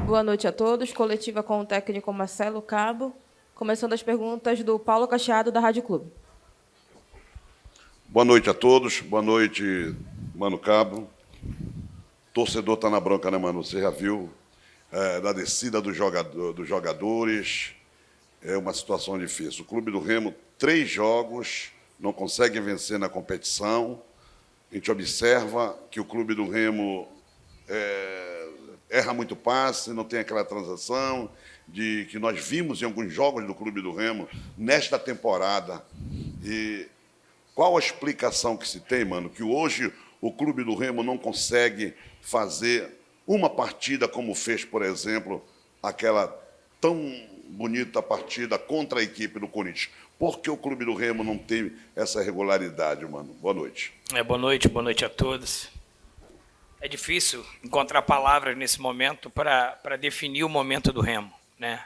Boa noite a todos. Coletiva com o técnico Marcelo Cabo. Começando as perguntas do Paulo Cacheado, da Rádio Clube. Boa noite a todos. Boa noite, Mano Cabo. Torcedor está na bronca, né, mano? Você já viu da descida dos jogadores. É uma situação difícil. O Clube do Remo, 3 jogos, não consegue vencer na competição. A gente observa que o Clube do Remo erra muito passe, não tem aquela transação de que nós vimos em alguns jogos do Clube do Remo nesta temporada. E qual a explicação que se tem, mano, que hoje o Clube do Remo não consegue fazer uma partida como fez, por exemplo, aquela tão bonita partida contra a equipe do Corinthians? Por que o Clube do Remo não tem essa regularidade, mano? Boa noite. Boa noite a todos. É difícil encontrar palavras nesse momento para definir o momento do Remo, né?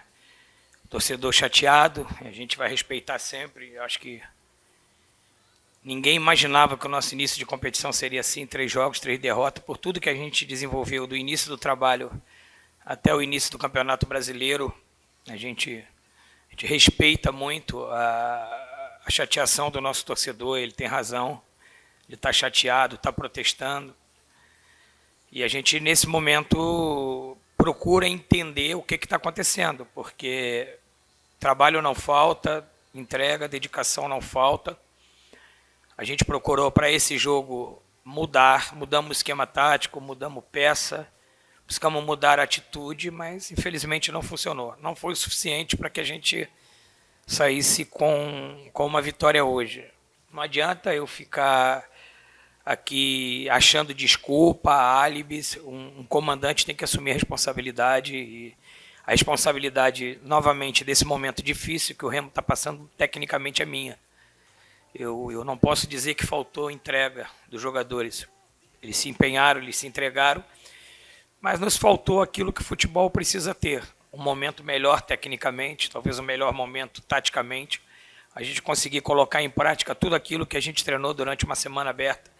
Torcedor chateado, a gente vai respeitar sempre. Eu acho que ninguém imaginava que o nosso início de competição seria assim, 3 jogos, 3 derrotas, por tudo que a gente desenvolveu do início do trabalho até o início do Campeonato Brasileiro. A gente respeita muito a chateação do nosso torcedor, ele tem razão, ele está chateado, está protestando. E a gente, nesse momento, procura entender o que está acontecendo, porque trabalho não falta, entrega, dedicação não falta. A gente procurou, para esse jogo, mudamos o esquema tático, mudamos peça, buscamos mudar a atitude, mas, infelizmente, não funcionou. Não foi o suficiente para que a gente saísse com uma vitória hoje. Não adianta eu ficar aqui achando desculpa, álibis. Um comandante tem que assumir a responsabilidade, e a responsabilidade, novamente, desse momento difícil que o Remo está passando, tecnicamente é minha. Eu não posso dizer que faltou entrega dos jogadores. Eles se empenharam, eles se entregaram, mas nos faltou aquilo que o futebol precisa ter. Um momento melhor tecnicamente, talvez um melhor momento taticamente. A gente conseguir colocar em prática tudo aquilo que a gente treinou durante uma semana aberta,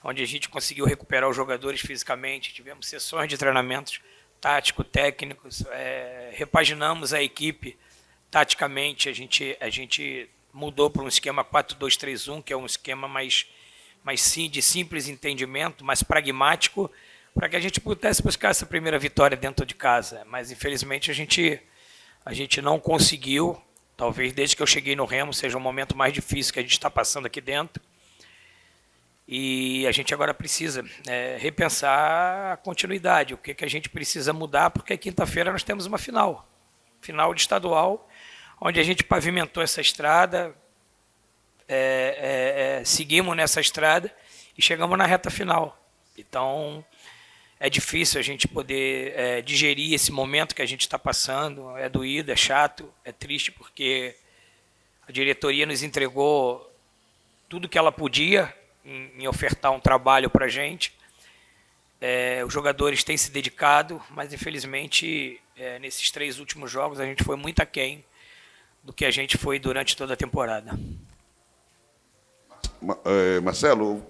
onde a gente conseguiu recuperar os jogadores fisicamente, tivemos sessões de treinamentos táticos, técnicos, repaginamos a equipe taticamente, a gente mudou para um esquema 4-2-3-1, que é um esquema mais de simples entendimento, mais pragmático, para que a gente pudesse buscar essa primeira vitória dentro de casa. Mas, infelizmente, a gente não conseguiu. Talvez, desde que eu cheguei no Remo, seja o momento mais difícil que a gente está passando aqui dentro. E a gente agora precisa repensar a continuidade, o que a gente precisa mudar, porque quinta-feira nós temos uma final de estadual, onde a gente pavimentou essa estrada, seguimos nessa estrada e chegamos na reta final. Então, é difícil a gente poder digerir esse momento que a gente está passando, é doído, é chato, é triste, porque a diretoria nos entregou tudo que ela podia em ofertar um trabalho para a gente. Os jogadores têm se dedicado, mas infelizmente nesses 3 últimos jogos a gente foi muito aquém do que a gente foi durante toda a temporada. Marcelo,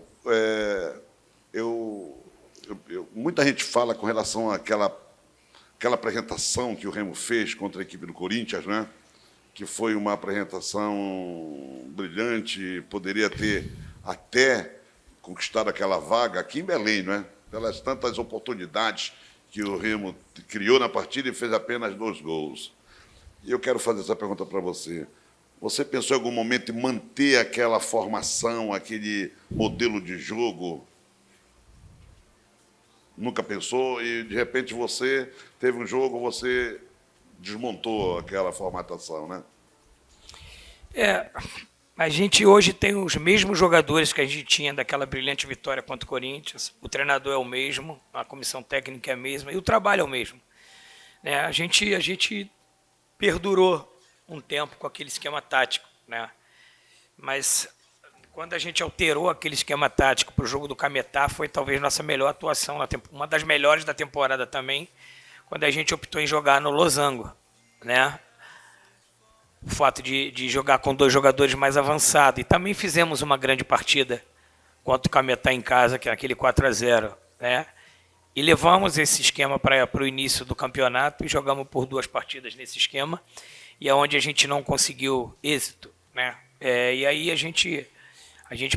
muita gente fala com relação àquela apresentação que o Remo fez contra a equipe do Corinthians, né? Que foi uma apresentação brilhante, poderia ter até conquistado aquela vaga aqui em Belém, não é? Pelas tantas oportunidades que o Remo criou na partida e fez apenas 2 gols. E eu quero fazer essa pergunta para você. Você pensou em algum momento em manter aquela formação, aquele modelo de jogo? Nunca pensou? E, de repente, você teve um jogo, você desmontou aquela formatação, né? A gente hoje tem os mesmos jogadores que a gente tinha daquela brilhante vitória contra o Corinthians. O treinador é o mesmo, a comissão técnica é a mesma e o trabalho é o mesmo. A gente perdurou um tempo com aquele esquema tático, né? Mas quando a gente alterou aquele esquema tático para o jogo do Cametá, foi talvez nossa melhor atuação, uma das melhores da temporada também, quando a gente optou em jogar no losango, né? O fato de jogar com 2 jogadores mais avançados. E também fizemos uma grande partida contra o Cametá em casa, que é aquele 4-0, né? E levamos esse esquema para o início do campeonato e jogamos por 2 partidas nesse esquema, e é onde a gente não conseguiu êxito, né? E aí a gente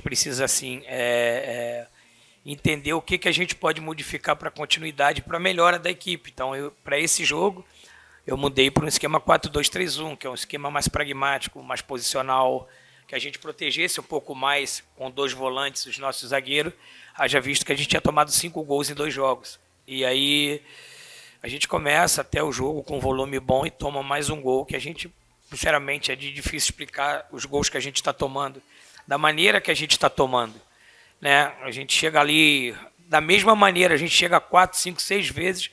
precisa assim entender o que a gente pode modificar para a continuidade, para a melhora da equipe. Então, para esse jogo, eu mudei para um esquema 4-2-3-1, que é um esquema mais pragmático, mais posicional, que a gente protegesse um pouco mais com 2 volantes, os nossos zagueiros, haja visto que a gente tinha tomado 5 gols em 2 jogos. E aí a gente começa até o jogo com um volume bom e toma mais um gol, que a gente, sinceramente, é difícil explicar os gols que a gente está tomando, da maneira que a gente está tomando, né? A gente chega ali, da mesma maneira, a gente chega 4, 5, 6 vezes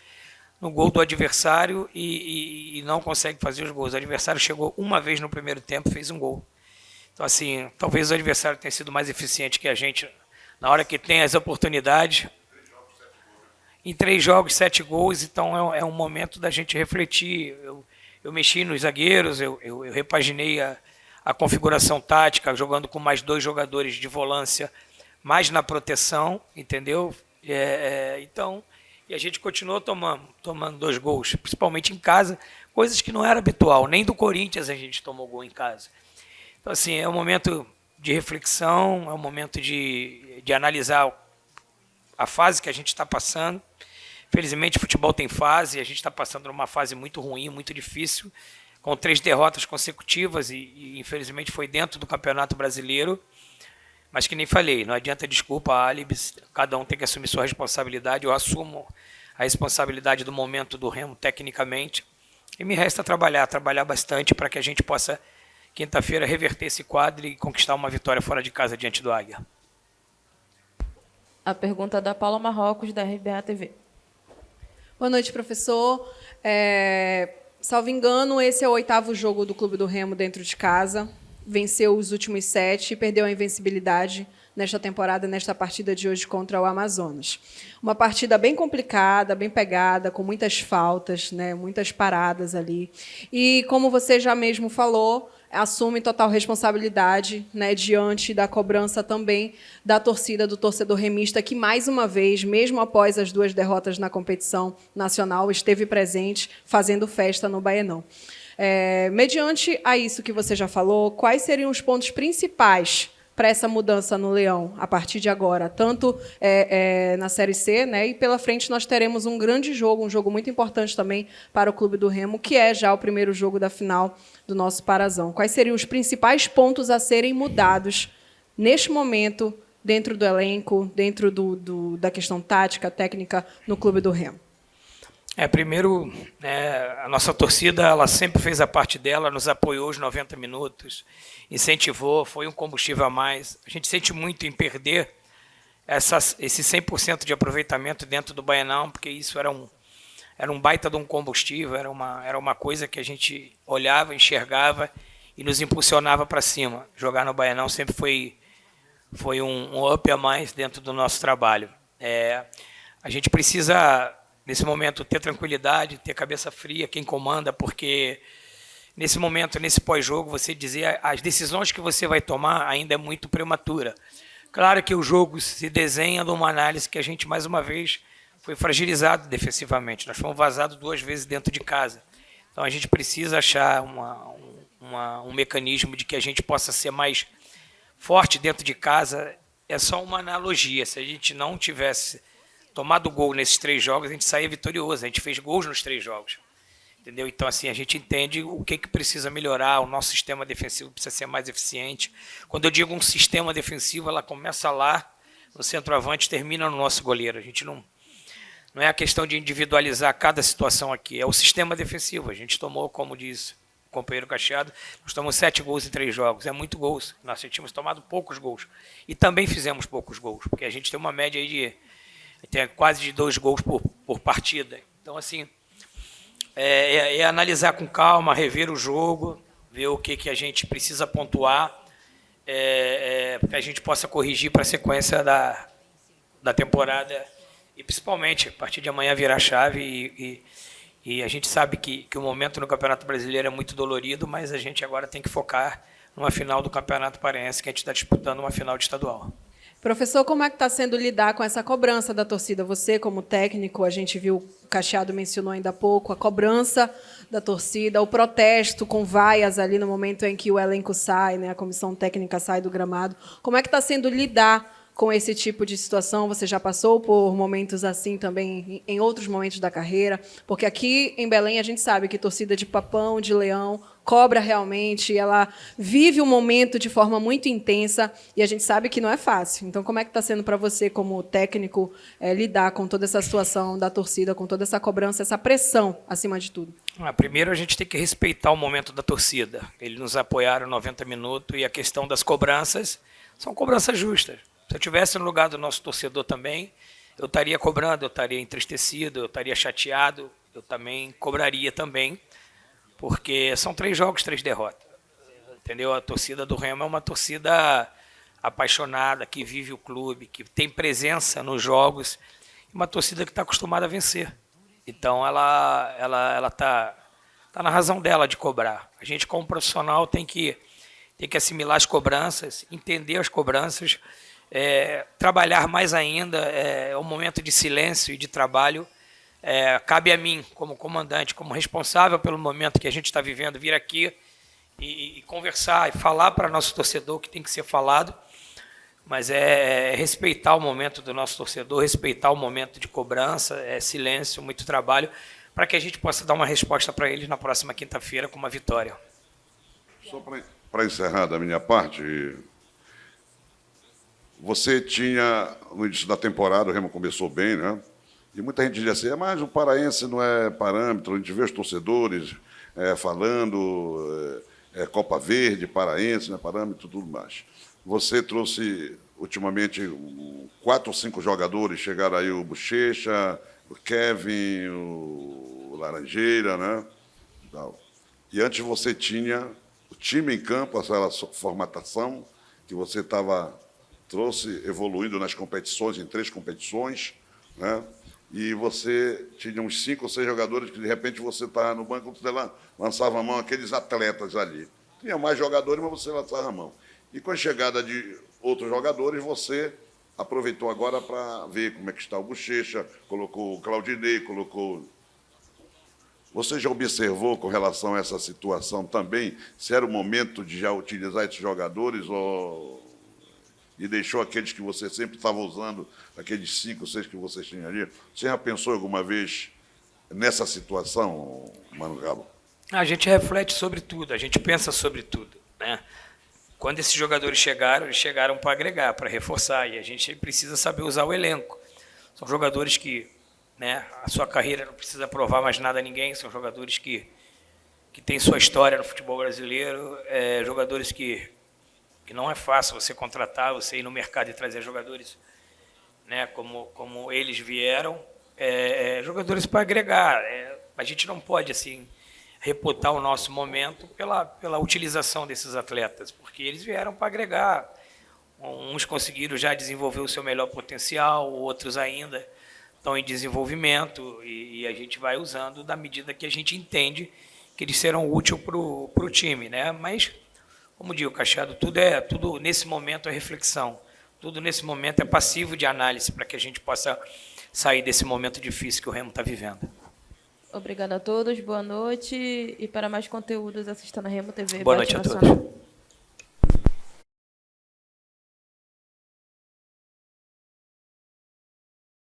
no gol do adversário e não consegue fazer os gols. O adversário chegou uma vez no primeiro tempo, fez um gol. Então, assim, talvez o adversário tenha sido mais eficiente que a gente na hora que tem as oportunidades. Em 3 jogos, 7 gols, então é um momento da gente refletir. Eu mexi nos zagueiros, eu repaginei a configuração tática, jogando com mais 2 jogadores de volância, mais na proteção, entendeu? Então, e a gente continuou tomando 2 gols, principalmente em casa, coisas que não era habitual, nem do Corinthians a gente tomou gol em casa. Então, assim, é um momento de reflexão, é um momento de analisar a fase que a gente está passando. Felizmente, o futebol tem fase, a gente está passando por uma fase muito ruim, muito difícil, com 3 derrotas consecutivas e infelizmente foi dentro do Campeonato Brasileiro. Mas que nem falei, não adianta desculpa, álibis, cada um tem que assumir sua responsabilidade. Eu assumo a responsabilidade do momento do Remo tecnicamente e me resta trabalhar bastante para que a gente possa, quinta-feira, reverter esse quadro e conquistar uma vitória fora de casa diante do Águia. A pergunta da Paula Marrocos, da RBA TV. Boa noite, professor. Salvo engano, esse é o 8º jogo do Clube do Remo dentro de casa. Venceu os últimos 7 e perdeu a invencibilidade nesta temporada, nesta partida de hoje contra o Amazonas. Uma partida bem complicada, bem pegada, com muitas faltas, né, muitas paradas ali. E, como você já mesmo falou, assume total responsabilidade, né, diante da cobrança também da torcida, do torcedor remista, que, mais uma vez, mesmo após as 2 derrotas na competição nacional, esteve presente fazendo festa no Baenão. Mediante a isso que você já falou, quais seriam os pontos principais para essa mudança no Leão, a partir de agora, tanto na Série C, né, e pela frente nós teremos um grande jogo, um jogo muito importante também para o Clube do Remo, que é já o primeiro jogo da final do nosso Parazão. Quais seriam os principais pontos a serem mudados neste momento, dentro do elenco, dentro da questão tática, técnica, no Clube do Remo? Primeiro, a nossa torcida, ela sempre fez a parte dela, nos apoiou os 90 minutos, incentivou, foi um combustível a mais. A gente sente muito em perder esse 100% de aproveitamento dentro do Baianão, porque isso era um baita de um combustível, era uma coisa que a gente olhava, enxergava e nos impulsionava para cima. Jogar no Baianão sempre foi um up a mais dentro do nosso trabalho. A gente precisa, nesse momento, ter tranquilidade, ter cabeça fria, quem comanda, porque nesse momento, nesse pós-jogo, você dizer as decisões que você vai tomar ainda é muito prematura. Claro que o jogo se desenha de uma análise que a gente, mais uma vez, foi fragilizado defensivamente. Nós fomos vazados 2 vezes dentro de casa. Então, a gente precisa achar um mecanismo de que a gente possa ser mais forte dentro de casa. É só uma analogia. Se a gente não tivesse tomado gol nesses 3 jogos, a gente saía vitorioso. A gente fez gols nos 3 jogos. Entendeu? Então, assim, a gente entende o que precisa melhorar, o nosso sistema defensivo precisa ser mais eficiente. Quando eu digo um sistema defensivo, ela começa lá, no centroavante, termina no nosso goleiro. A gente não é a questão de individualizar cada situação aqui, é o sistema defensivo. A gente tomou, como diz o companheiro Cacheado, nós tomamos 7 gols em 3 jogos, é muito gols. Nós tínhamos tomado poucos gols. E também fizemos poucos gols, porque a gente tem uma média aí de quase de 2 gols por partida. Então, assim, analisar com calma, rever o jogo, ver o que a gente precisa pontuar, para que a gente possa corrigir para a sequência da temporada e, principalmente, a partir de amanhã virar a chave. E a gente sabe que o momento no Campeonato Brasileiro é muito dolorido, mas a gente agora tem que focar numa final do Campeonato Paraense, que a gente está disputando uma final de estadual. Professor, como é que está sendo lidar com essa cobrança da torcida? Você, como técnico, a gente viu, o Cacheado mencionou ainda há pouco, a cobrança da torcida, o protesto com vaias ali no momento em que o elenco sai, né, a comissão técnica sai do gramado. Como é que está sendo lidar com esse tipo de situação? Você já passou por momentos assim também em outros momentos da carreira? Porque aqui em Belém a gente sabe que torcida de Papão, de Leão, cobra realmente, ela vive o momento de forma muito intensa e a gente sabe que não é fácil. Então, como é que está sendo para você, como técnico, lidar com toda essa situação da torcida, com toda essa cobrança, essa pressão, acima de tudo? Primeiro, a gente tem que respeitar o momento da torcida. Eles nos apoiaram 90 minutos e a questão das cobranças são cobranças justas. Se eu estivesse no lugar do nosso torcedor também, eu estaria cobrando, eu estaria entristecido, eu estaria chateado, eu também cobraria também, porque são 3 jogos, 3 derrotas. Entendeu? A torcida do Remo é uma torcida apaixonada, que vive o clube, que tem presença nos jogos, uma torcida que está acostumada a vencer. Então, ela tá na razão dela de cobrar. A gente, como profissional, tem que assimilar as cobranças, entender as cobranças, trabalhar mais ainda, é um momento de silêncio e de trabalho. Cabe a mim, como comandante, como responsável pelo momento que a gente está vivendo, vir aqui e conversar e falar para nosso torcedor o que tem que ser falado, mas respeitar o momento do nosso torcedor, respeitar o momento de cobrança, silêncio, muito trabalho, para que a gente possa dar uma resposta para eles na próxima quinta-feira com uma vitória. Só para encerrar da minha parte, você tinha, no início da temporada, o Remo começou bem, né? E muita gente dizia assim, mas o paraense não é parâmetro, a gente vê os torcedores falando Copa Verde, paraense, não é parâmetro e tudo mais. Você trouxe, ultimamente, 4 ou 5 jogadores, chegaram aí o Bochecha, o Kevin, o Laranjeira, né? E antes você tinha o time em campo, essa formatação que você trouxe evoluindo nas competições, em 3 competições, né? E você tinha uns 5 ou 6 jogadores que, de repente, você estava no banco, você lançava a mão aqueles atletas ali. Tinha mais jogadores, mas você lançava a mão. E com a chegada de outros jogadores, você aproveitou agora para ver como é que está o Bochecha, colocou o Claudinei, colocou... Você já observou com relação a essa situação também, se era o momento de já utilizar esses jogadores e deixou aqueles que você sempre estava usando, aqueles 5 ou 6 que você tinha ali? Você já pensou alguma vez nessa situação, Mano Gabo? A gente reflete sobre tudo, a gente pensa sobre tudo, né? Quando esses jogadores chegaram, eles chegaram para agregar, para reforçar, e a gente precisa saber usar o elenco. São jogadores que, né, a sua carreira não precisa provar mais nada a ninguém, são jogadores que têm sua história no futebol brasileiro, jogadores que não é fácil você contratar, você ir no mercado e trazer jogadores, né, como eles vieram, jogadores para agregar. A gente não pode assim reputar o nosso momento pela utilização desses atletas, porque eles vieram para agregar. Uns conseguiram já desenvolver o seu melhor potencial, outros ainda estão em desenvolvimento, e a gente vai usando da medida que a gente entende que eles serão úteis para o time, né? Mas, como digo, Cacheado, tudo nesse momento é reflexão, tudo nesse momento é passivo de análise para que a gente possa sair desse momento difícil que o Remo está vivendo. Obrigada a todos, boa noite. E para mais conteúdos, assista na Remo TV. Boa noite a todos.